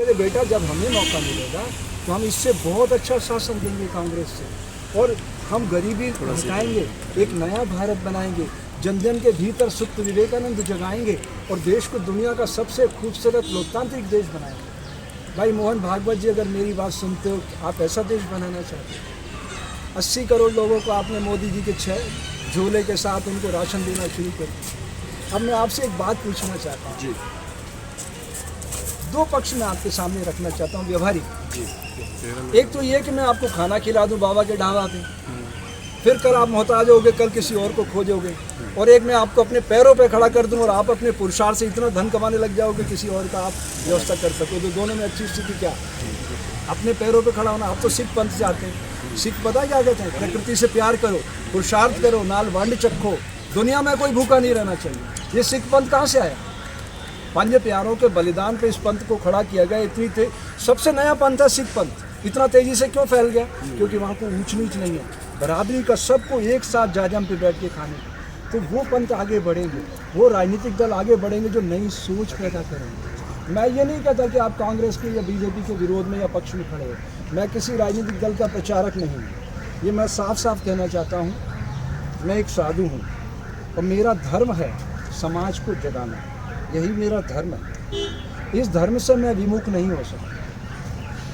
मेरे बेटा जब हमें मौका मिलेगा तो हम इससे बहुत अच्छा शासन देंगे कांग्रेस से, और हम गरीबी हटाएंगे, एक नया भारत बनाएंगे, जन जन के भीतर सुप्त विवेकानंद जगाएंगे और देश को दुनिया का सबसे खूबसूरत लोकतांत्रिक देश बनाएंगे। भाई मोहन भागवत जी, अगर मेरी बात सुनते हो, आप ऐसा देश बनाना चाहते हो? 80 करोड़ लोगों को आपने मोदी जी के 6 झोले के साथ उनको राशन देना शुरू कर दिया। अब मैं आपसे एक बात पूछना चाहता हूँ जी, 2 पक्ष में आपके सामने रखना चाहता हूँ व्यवहारिक जी। एक तो ये कि मैं आपको खाना खिला दूँ बाबा के ढाबा पे, फिर कल आप मोहताज होगे, कल किसी और को खोजोगे, और एक मैं आपको अपने पैरों पे खड़ा कर दूं और आप अपने पुरुषार्थ से इतना धन कमाने लग जाओगे किसी और का आप व्यवस्था कर सको, तो दोनों में अच्छी स्थिति क्या? अपने पैरों पे खड़ा होना। आप तो सिख पंथ से आते हैं, सिख पता क्या कहते हैं? प्रकृति से प्यार करो, पुरुषार्थ करो, नाल वंड चखो, दुनिया में कोई भूखा नहीं रहना चाहिए। ये सिख पंथ कहाँ से आया? 5 प्यारों के बलिदान पे इस पंथ को खड़ा किया गया। इतनी सबसे नया पंथ है सिख पंथ। इतना तेजी से क्यों फैल गया? क्योंकि वहाँ को ऊंच नीच नहीं है, बराबरी का, सबको एक साथ जाजम पे बैठ के खाने। तो वो पंथ आगे बढ़ेंगे, वो राजनीतिक दल आगे बढ़ेंगे जो नई सोच पैदा करेंगे। मैं ये नहीं कहता कि आप कांग्रेस के या बीजेपी के विरोध में या पक्ष में खड़े हो, मैं किसी राजनीतिक दल का प्रचारक नहीं हूँ। ये मैं साफ साफ कहना चाहता हूँ, मैं एक साधु हूँ और मेरा धर्म है समाज को जगाना, यही मेरा धर्म है। इस धर्म से मैं विमुख नहीं हो सकता।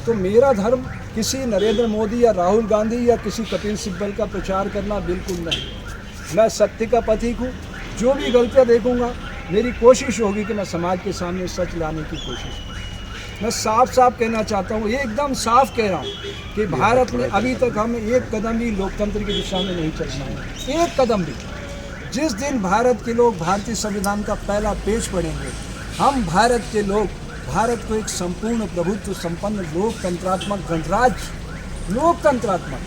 तो मेरा धर्म किसी नरेंद्र मोदी या राहुल गांधी या किसी कपिल सिब्बल का प्रचार करना बिल्कुल नहीं। मैं सत्य का पथिक हूँ। जो भी गलतियाँ देखूँगा, मेरी कोशिश होगी कि मैं समाज के सामने सच लाने की कोशिश करूँ। मैं साफ साफ कहना चाहता हूँ, ये एकदम साफ कह रहा हूँ कि भारत में अभी तक हम एक कदम भी लोकतंत्र की दिशा में नहीं चल पाए, एक कदम भी। जिस दिन भारत के लोग भारतीय संविधान का पहला पेज पढ़ेंगे, हम भारत के लोग भारत को एक संपूर्ण प्रभुत्व संपन्न लोकतंत्रात्मक गणराज्य, लोकतंत्रात्मक,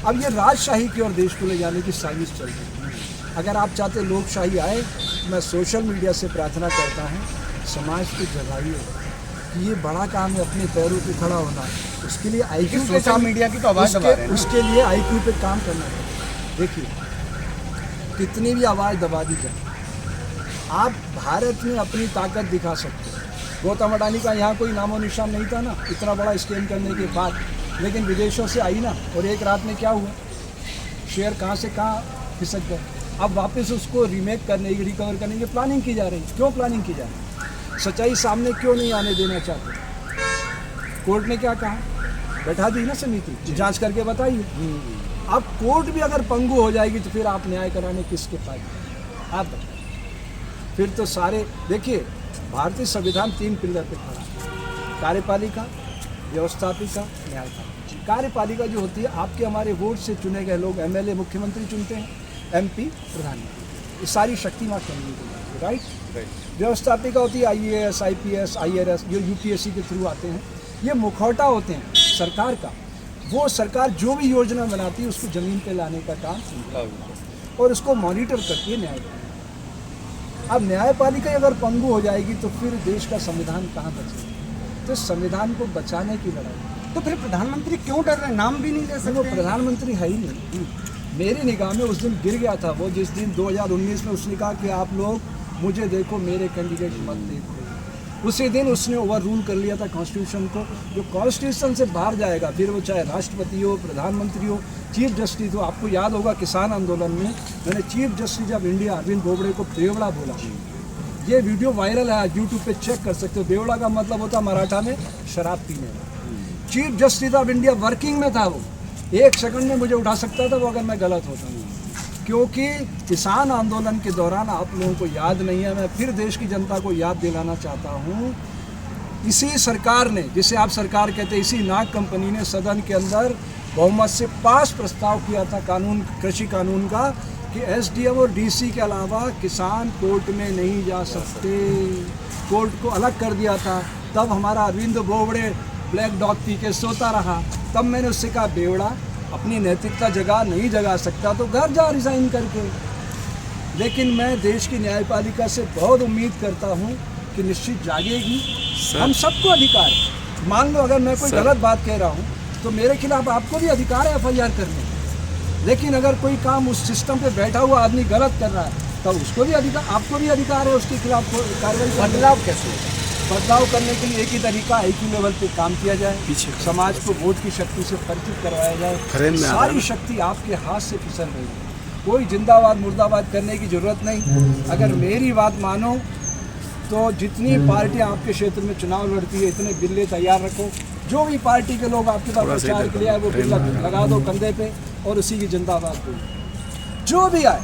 अब ये राजशाही की ओर देश को ले जाने की साजिश चल रही है। अगर आप चाहते लोकशाही आए, मैं सोशल मीडिया से प्रार्थना करता हूँ, समाज को जगाइए कि ये बड़ा काम है अपने पैरों पे खड़ा होना। उसके लिए आईक्यू पे काम, मीडिया की तो आवाज़ दबा रहे हैं, उसके लिए आईक्यू पे काम करना है। देखिए कितनी भी आवाज़ दबा दी जाए, आप भारत में अपनी ताकत दिखा सकते हो। गौतम अडानी का यहाँ कोई नामो निशान नहीं था ना, इतना बड़ा स्कैम करने के बाद, लेकिन विदेशों से आई ना, और एक रात में क्या हुआ, शेयर कहाँ से कहाँ खिसक गए। अब वापस उसको रीमेक करने की, रिकवर करने की प्लानिंग की जा रही है। क्यों प्लानिंग की जा रही है? सच्चाई सामने क्यों नहीं आने देना चाहते? कोर्ट ने क्या कहा? बैठा दी ना समिति, जांच करके बताइए। अब कोर्ट भी अगर पंगु हो जाएगी तो फिर आप न्याय कराने किसके पास? आप फिर तो सारे, देखिए भारतीय संविधान 3 पिलर पे खड़ा है, कार्यपालिका, व्यवस्थापिका, न्यायपालिका। कार्यपालिका जो होती है, आपके हमारे वोट से चुने गए लोग, एमएलए मुख्यमंत्री चुनते हैं, एमपी प्रधानमंत्री, ये सारी शक्ति वहाँ केंद्रीय की, राइट। व्यवस्थापिका होती है आईएएस, आईपीएस, आईआरएस, जो यूपीएससी के थ्रू आते हैं। ये मुखौटा होते हैं सरकार का। वो सरकार जो भी योजना बनाती है उसको ज़मीन पे लाने का काम और उसको मॉनिटर करती है न्यायपालिका। अब न्यायपालिका अगर पंगु हो जाएगी तो फिर देश का संविधान कहाँ बचेगा? तो संविधान को बचाने की लड़ाई। तो फिर प्रधानमंत्री क्यों डर रहे हैं? नाम भी नहीं ले सकते। वो प्रधानमंत्री है ही नहीं। मेरी निगाह में उस दिन गिर गया था वो, जिस दिन 2019 में उसने कहा कि आप लोग मुझे देखो, मेरे कैंडिडेट मत देखो। उसी दिन उसने ओवर रूल कर लिया था कॉन्स्टिट्यूशन को। जो कॉन्स्टिट्यूशन से बाहर जाएगा, फिर वो चाहे राष्ट्रपति हो, प्रधानमंत्री हो, चीफ जस्टिस हो। आपको याद होगा किसान आंदोलन में मैंने chief justice of India Arvind Bobde को बेवड़ा बोला। ये वीडियो वायरल है, यूट्यूब पे चेक कर सकते हो। बेवड़ा का मतलब होता मराठा में शराब पीने में। Chief justice of India working में था वो, 1 सेकंड में मुझे उठा सकता था वो अगर मैं गलत होता हूँ। क्योंकि किसान आंदोलन के दौरान, आप लोगों को याद नहीं है, मैं फिर देश की जनता को याद दिलाना चाहता हूँ, इसी सरकार ने, जिसे आप सरकार कहते हैं, इसी नाग कंपनी ने सदन के अंदर बहुमत से पास प्रस्ताव किया था कानून, कृषि कानून का, कि एसडीएम और डीसी के अलावा किसान कोर्ट में नहीं जा सकते। कोर्ट को अलग कर दिया था। तब हमारा अरविंद बोबड़े ब्लैक डॉग पी के सोता रहा। तब मैंने उससे कहा, बेवड़ा अपनी नैतिकता जगा नहीं जगा सकता तो घर जा रिजाइन करके। लेकिन मैं देश की न्यायपालिका से बहुत उम्मीद करता हूं कि निश्चित जागेगी। हम सबको अधिकार है। मान लो अगर मैं कोई गलत बात कह रहा हूं तो मेरे खिलाफ आपको भी अधिकार है एफआईआर करने। लेकिन अगर कोई काम उस सिस्टम पे बैठा हुआ आदमी गलत कर रहा है तो उसको भी अधिकार, आपको भी अधिकार है उसके खिलाफ कार्रवाई। बदलाव कैसे? बदलाव करने के लिए एक ही तरीका IQ लेवल पे काम किया जाए, समाज को वोट की शक्ति से परिचित करवाया जाए। सारी शक्ति आपके हाथ से फिसल रही है, कोई जिंदाबाद मुर्दाबाद करने की जरूरत नहीं। अगर मेरी बात मानो तो जितनी पार्टियां आपके क्षेत्र में चुनाव लड़ती है, इतने बिल्ले तैयार रखो। जो भी पार्टी के लोग आपके पास प्रचार के लिए आए वो बिल्ला लगा दो कंधे पे और उसी की जिंदाबाद बोलो। जो भी आए,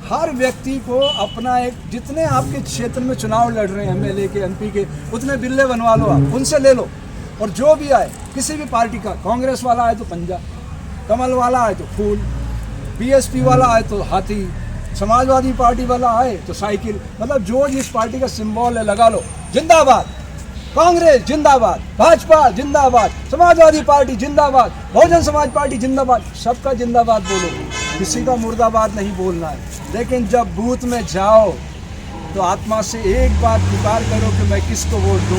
हर व्यक्ति को अपना एक, जितने आपके क्षेत्र में चुनाव लड़ रहे हैं MLA के MP के, उतने बिल्ले बनवा लो, आप उनसे ले लो। और जो भी आए किसी भी पार्टी का, कांग्रेस वाला आए तो पंजा, कमल वाला आए तो फूल, BSP वाला आए तो हाथी, समाजवादी पार्टी वाला आए तो साइकिल, मतलब जो जिस पार्टी का सिंबल है लगा लो। जिंदाबाद कांग्रेस, जिंदाबाद भाजपा, जिंदाबाद समाजवादी पार्टी, जिंदाबाद बहुजन समाज पार्टी, जिंदाबाद, सबका जिंदाबाद बोलो, किसी का मुर्दाबाद नहीं बोलना है। लेकिन जब बूथ में जाओ तो आत्मा से एक बार पुकार करो कि मैं किसको वोट दूं।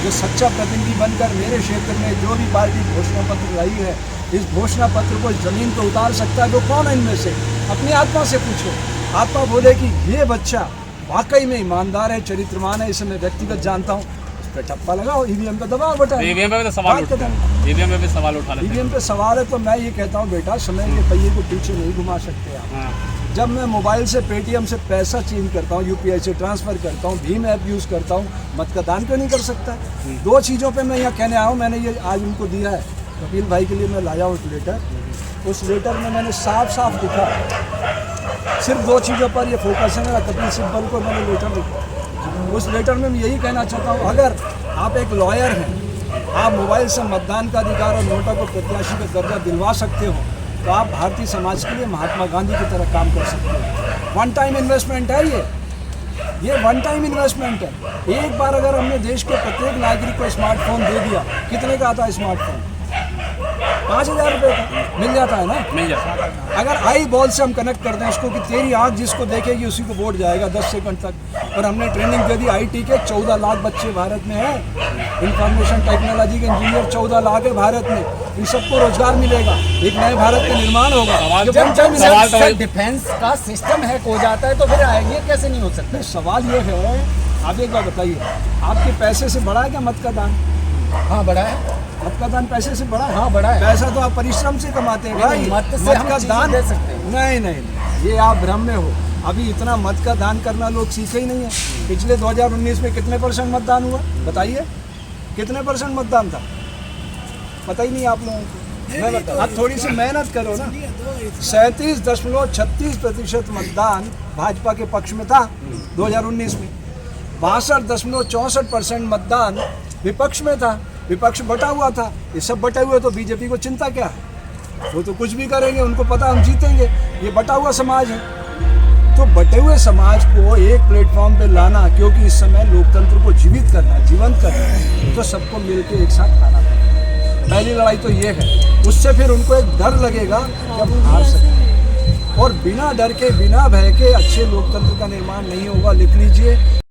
जो सच्चा प्रतिनिधि बनकर मेरे क्षेत्र में जो भी पार्टी घोषणा पत्र लाई है, इस घोषणा पत्र को जमीन पर उतार सकता है वो कौन है इनमें से? अपनी आत्मा से पूछो। आत्मा बोले कि ये बच्चा वाकई में ईमानदार है, चरित्रवान है, इसे मैं व्यक्तिगत जानता हूँ, उस पर ठप्पा लगाओ, EVM पे दबाओ बटन। EVM पे तो सवाल उठा है, EVM पे भी सवाल उठा लेते हैं। EVM पे सवाल है तो मैं ये कहता हूँ बेटा, समय के पहिए को पीछे नहीं घुमा सकते आप। जब मैं मोबाइल से पेटीएम से पैसा चेंज करता हूँ, UPI से ट्रांसफ़र करता हूँ, भीम ऐप यूज़ करता हूँ, मत का दान क्यों नहीं कर सकता? दो चीज़ों पे मैं यहाँ कहने आया हूँ। मैंने ये आज उनको दिया है, कपिल भाई के लिए मैं लाया हूँ एक लेटर। उस लेटर में मैंने साफ साफ लिखा, सिर्फ दो चीज़ों पर ये फोकस है मेरा, कपिल सिब्बल को मैंने लेटर लिखा। उस लेटर में मैं यही कहना चाहता हूँ, अगर आप एक लॉयर हैं, आप मोबाइल से मतदान का अधिकार और नोटा को प्रत्याशी का दर्जा दिलवा सकते हो, तो आप भारतीय समाज के लिए महात्मा गांधी की तरह काम कर सकते हो। वन टाइम इन्वेस्टमेंट है ये वन टाइम इन्वेस्टमेंट है। एक बार अगर हमने देश के प्रत्येक नागरिक को स्मार्टफोन दे दिया, कितने का आता है स्मार्टफोन? 5,000 रुपये का मिल जाता है ना, मिल जाता है। अगर आई बॉल से हम कनेक्ट कर दें इसको कि तेरी आँख जिसको देखेगी उसी को वोट जाएगा 10 सेकंड तक। और हमने ट्रेनिंग दे दी IT के, 14 लाख बच्चे भारत में हैं, इंफॉर्मेशन टेक्नोलॉजी के इंजीनियर 14 लाख है भारत में। इन सबको रोजगार मिलेगा, एक नए भारत का निर्माण होगा। जब डिफेंस का सिस्टम हैक हो जाता है तो फिर ये कैसे नहीं हो सकता? सवाल ये है, आप एक बात बताइए, आपके पैसे से बड़ा है क्या मत का दान? हाँ बड़ा है। मत का दान पैसे से बड़ा है? हाँ बड़ा है। पैसा तो आप परिश्रम से कमाते हैं भाई। मत से हम का चीजें दान दे सकते हैं। नहीं, ये आप भ्रम में हो। अभी इतना मत का दान करना लोग सीखे ही नहीं है। पिछले 2019 में कितने % मतदान हुआ बताइए? कितने % मतदान था? पता ही नहीं आप लोगों को। मैं बता, आप थोड़ी सी मेहनत करो ना। 37.36% मतदान भाजपा के पक्ष में था 2019 में। 62.64% मतदान विपक्ष में था। विपक्ष बटा हुआ था। ये सब बटे हुए, तो बीजेपी को चिंता क्या है? वो तो कुछ भी करेंगे, उनको पता हम जीतेंगे। ये बटा हुआ समाज है। तो बटे हुए समाज को एक प्लेटफॉर्म पे लाना, क्योंकि इस समय लोकतंत्र को जीवित करना, जीवंत करना है, तो सबको मिलकर एक साथ खाना पड़ेगा। पहली लड़ाई तो ये है। उससे फिर उनको एक डर लगेगा कि अब हार सकते हैं। और बिना डर के, बिना भय के अच्छे लोकतंत्र का निर्माण नहीं होगा। लिख लीजिए।